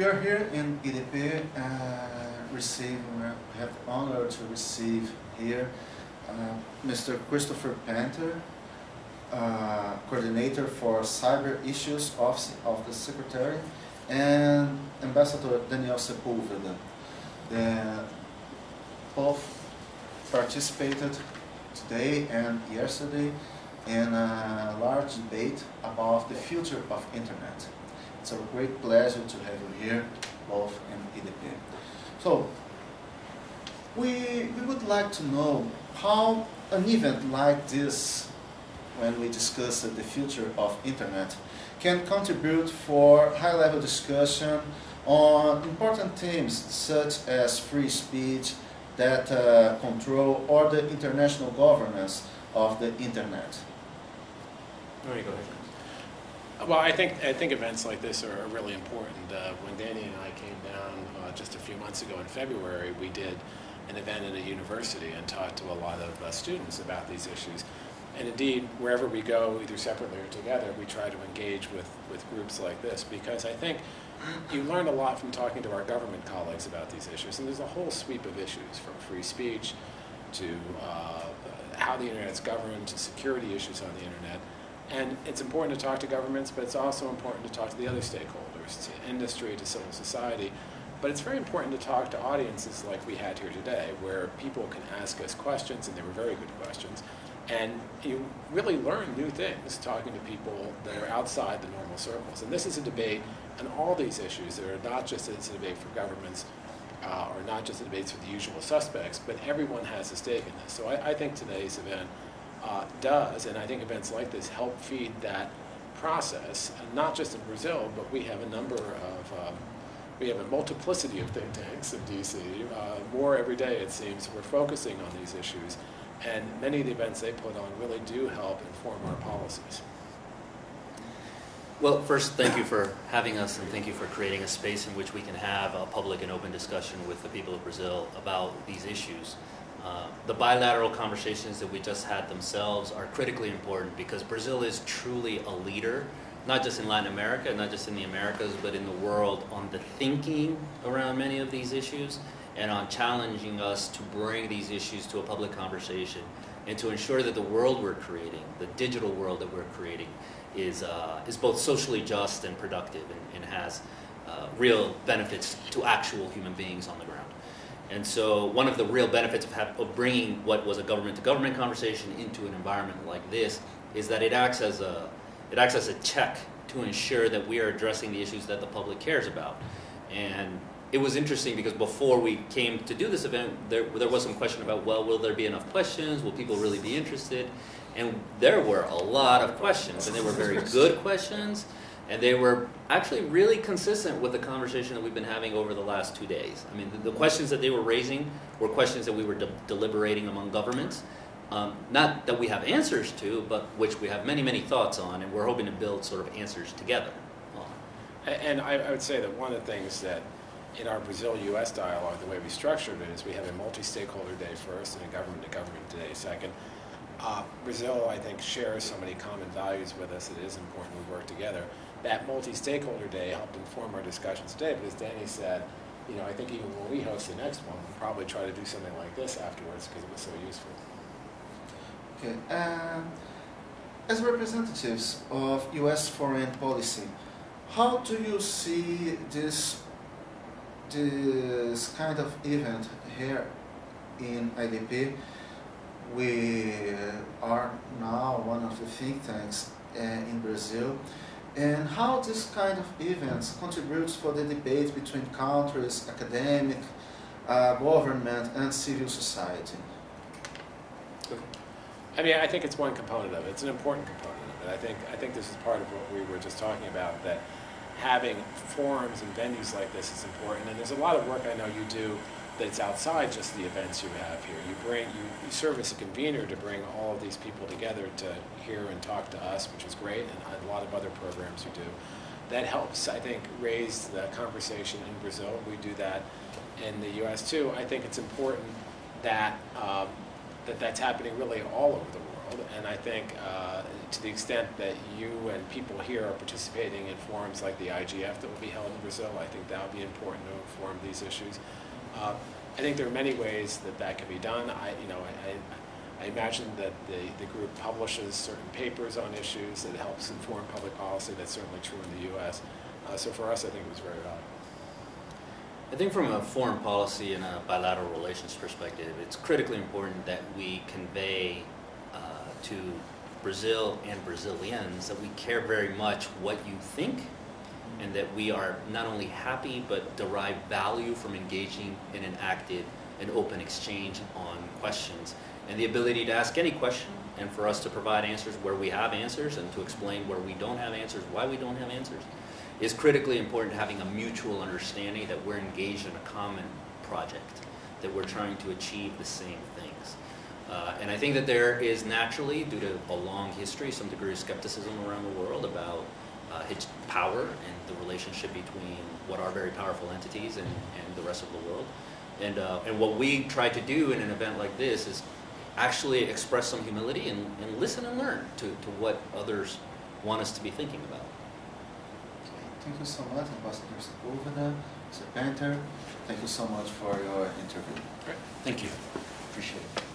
We are here in EDP, we have the honor to receive here Mr. Christopher Panther, Coordinator for Cyber Issues Office of the Secretary, and Ambassador Daniel Sepulveda. Both participated today and yesterday in a large debate about the future of Internet. It's a great pleasure to have you here, both in EDP. So, we would like to know how an event like this, when we discuss the future of Internet, can contribute for high-level discussion on important themes such as free speech, data control, or the international governance of the Internet. Oh, you go ahead. Well, I think events like this are really important. When Danny and I came down just a few months ago in February, we did an event at a university and talked to a lot of students about these issues. And indeed, wherever we go, either separately or together, we try to engage with groups like this, because I think you learn a lot from talking to our government colleagues about these issues. And there's a whole sweep of issues, from free speech to how the Internet's governed to security issues on the Internet. And it's important to talk to governments, but it's also important to talk to the other stakeholders, to industry, to civil society. But it's very important to talk to audiences like we had here today, where people can ask us questions, and they were very good questions. And you really learn new things talking to people that are outside the normal circles. And this is a debate on all these issues that are not just it's a debate for governments, or not just a debate for the usual suspects, but everyone has a stake in this. So I think today's event does, and I think events like this help feed that process, and not just in Brazil, but we have a number of, we have a multiplicity of think tanks in DC, more every day it seems. We're focusing on these issues, and many of the events they put on really do help inform our policies. Well, first, thank you for having us, and thank you for creating a space in which we can have a public and open discussion with the people of Brazil about these issues. The bilateral conversations that we just had themselves are critically important, because Brazil is truly a leader, not just in Latin America, not just in the Americas, but in the world, on the thinking around many of these issues, and on challenging us to bring these issues to a public conversation, and to ensure that the world we're creating, the digital world that we're creating, is both socially just and productive, and has real benefits to actual human beings on the ground. And so one of the real benefits of bringing what was a government-to-government conversation into an environment like this is that it acts as a check to ensure that we are addressing the issues that the public cares about. And it was interesting because before we came to do this event, there was some question about, well, will there be enough questions? Will people really be interested? And there were a lot of questions, and they were very good questions. And they were actually really consistent with the conversation that we've been having over the last 2 days. I mean, the questions that they were raising were questions that we were deliberating among governments. Not that we have answers to, but which we have many, many thoughts on, and we're hoping to build sort of answers together on. And I would say that one of the things that in our Brazil-U.S. dialogue, the way we structured it is we have a multi-stakeholder day first and a government-to-government day second. Brazil, I think, shares so many common values with us that it is important we work together. That multi-stakeholder day helped inform our discussions today, but as Danny said, I think even when we host the next one, we'll probably try to do something like this afterwards because it was so useful. Okay. As representatives of U.S. foreign policy, how do you see this kind of event here in IDP? We are now one of the think tanks in Brazil. And how this kind of events contributes for the debate between countries, academic, government, and civil society? I mean, I think it's one component of it. It's an important component of it. I think this is part of what we were just talking about, that having forums and venues like this is important. And there's a lot of work I know you do that's outside just the events you have here. You serve as a convener to bring all of these people together to hear and talk to us, which is great, and a lot of other programs you do. That helps, I think, raise the conversation in Brazil. We do that in the U.S. too. I think it's important that that's happening really all over the world. world. And I think to the extent that you and people here are participating in forums like the IGF that will be held in Brazil, I think that would be important to inform these issues. I think there are many ways that that can be done. I imagine that the group publishes certain papers on issues that helps inform public policy. That's certainly true in the U.S. So for us, I think it was very valuable. I think from a foreign policy and a bilateral relations perspective, it's critically important that we convey to Brazil and Brazilians that we care very much what you think, and that we are not only happy but derive value from engaging in an active and open exchange on questions. And the ability to ask any question and for us to provide answers where we have answers and to explain where we don't have answers, why we don't have answers, is critically important, having a mutual understanding that we're engaged in a common project, that we're trying to achieve the same things. And I think that there is naturally, due to a long history, some degree of skepticism around the world about power and the relationship between what are very powerful entities and the rest of the world. And what we try to do in an event like this is actually express some humility and listen and learn to what others want us to be thinking about. Thank you so much, Ambassador Sepulveda, Mr. Painter. Thank you so much for your interview. Great. Thank you. Appreciate it.